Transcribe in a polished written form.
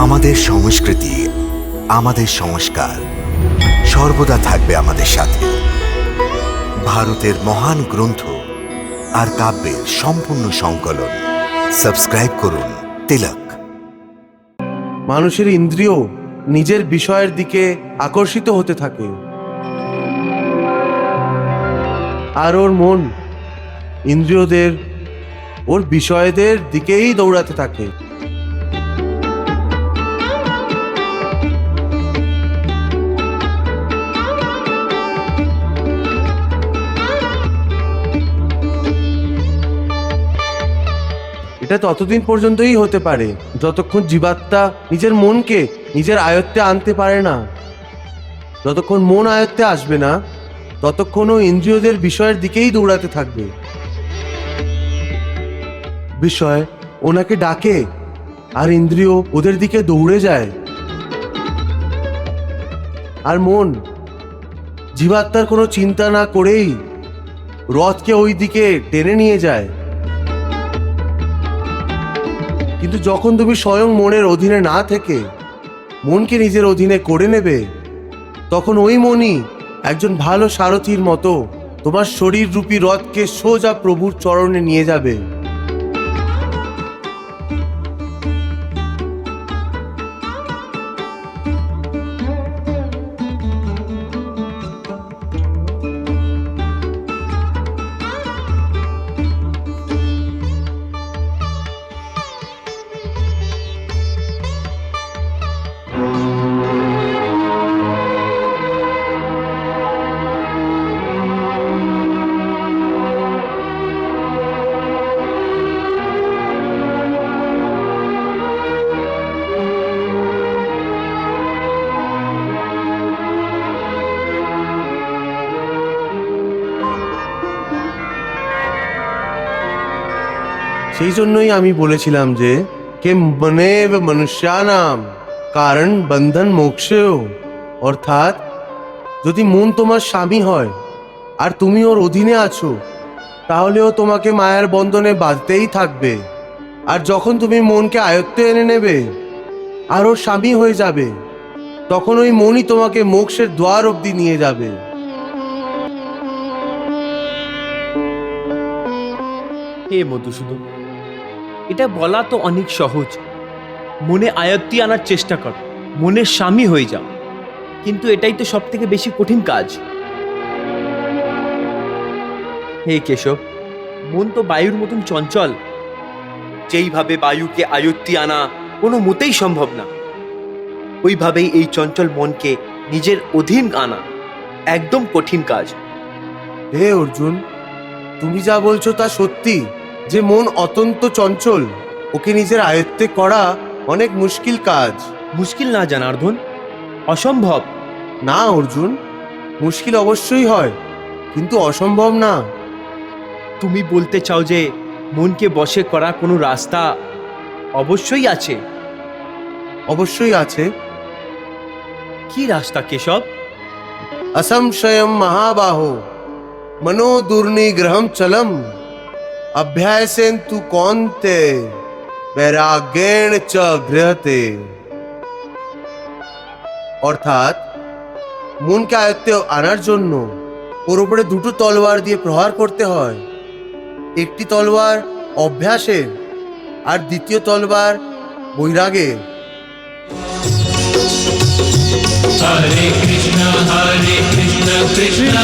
আমাদের সংস্কৃতি, আমাদের সংস্কার সর্বদা থাকবে আমাদের সাথে। ভারতের মহান গ্রন্থ আর কাব্যের সম্পূর্ণ সংকলন। সাবস্ক্রাইব করুন তিলক। মানুষের ইন্দ্রিয় নিজের বিষয়ের দিকে আকর্ষিত হতে থাকে, আর ওর মন ইন্দ্রিয়দের ওর বিষয়দের দিকেই দৌড়াতে থাকে। এটা ততদিন পর্যন্তই হতে পারে যতক্ষণ জীবাত্মা নিজের মনকে নিজের আয়ত্তে আনতে পারে না। যতক্ষণ মন আয়ত্তে আসবে না, ততক্ষণ ও ইন্দ্রিয়দের বিষয়ের দিকেই দৌড়াতে থাকবে। বিষয় ওনাকে ডাকে আর ইন্দ্রিয় ওদের দিকে দৌড়ে যায়। আর মন জীবাত্মার কোনো চিন্তা না করেই রথকে ওই দিকে টেনে নিয়ে যায়। কিন্তু যখন তুমি স্বয়ং মনের অধীনে না থেকে মনকে নিজের অধীনে করে নেবে, তখন ওই মনই একজন ভালো সারথীর মতো তোমার শরীর রূপী রথকে সোজা প্রভুর চরণে নিয়ে যাবে। সেই জন্যই আমি বলেছিলাম যে কে মনেব মনুষ্যানাম কারণ বন্ধন মোক্ষেও, অর্থাৎ যদি মন তোমার স্বামী হয় আর তুমি ওর অধীনে আছো, তাহলেও তোমাকে মায়ার বন্ধনে বাঁধতেই থাকবে। আর যখন তুমি মনকে আয়ত্তে এনে নেবে আর ওর স্বামী হয়ে যাবে, তখন ওই মনই তোমাকে মোক্ষের দ্বার অবধি নিয়ে যাবে। হে মধুসূদন, এটা বলা তো অনেক সহজ। মনে আয়ত্তে আনার চেষ্টা কর, মনের স্বামী হয়ে যাও। কিন্তু এটাই তো সব থেকে বেশি কঠিন কাজ। হে কেশব, মন তো বায়ুর মতন চঞ্চল। যেইভাবে বায়ুকে আয়ত্তে আনা কোনো মতেই সম্ভব না, ওইভাবেই এই চঞ্চল মনকে নিজের অধীন আনা একদম কঠিন কাজ। হে অর্জুন, তুমি যা বলছো তা সত্যি যে মন অত্যন্ত চঞ্চল, ওকে নিজের আয়ত্তে করা অনেক মুশকিল কাজ। মুশকিল না জনার্দন, অসম্ভব। না অর্জুন, মুশকিল অবশ্যই হয়, কিন্তু অসম্ভব না। তুমি বলতে চাও যে মনকে বশে করা কোনো রাস্তা অবশ্যই আছে? অবশ্যই আছে। কি রাস্তা কেশব? असंशयम महाबाहो मनो दुर्निग्रहम चलम अभ्यासेन तु कौन्ते वैराग्येण च गृहते। অর্থাৎ মনকে আয়ত্তে আনার জন্য ওর উপরে দুটো তলোয়ার দিয়ে প্রহার করতে হয়। একটি তলোয়ার অভ্যাসের আর দ্বিতীয় তলোয়ার বৈরাগের। Hare Krishna Krishna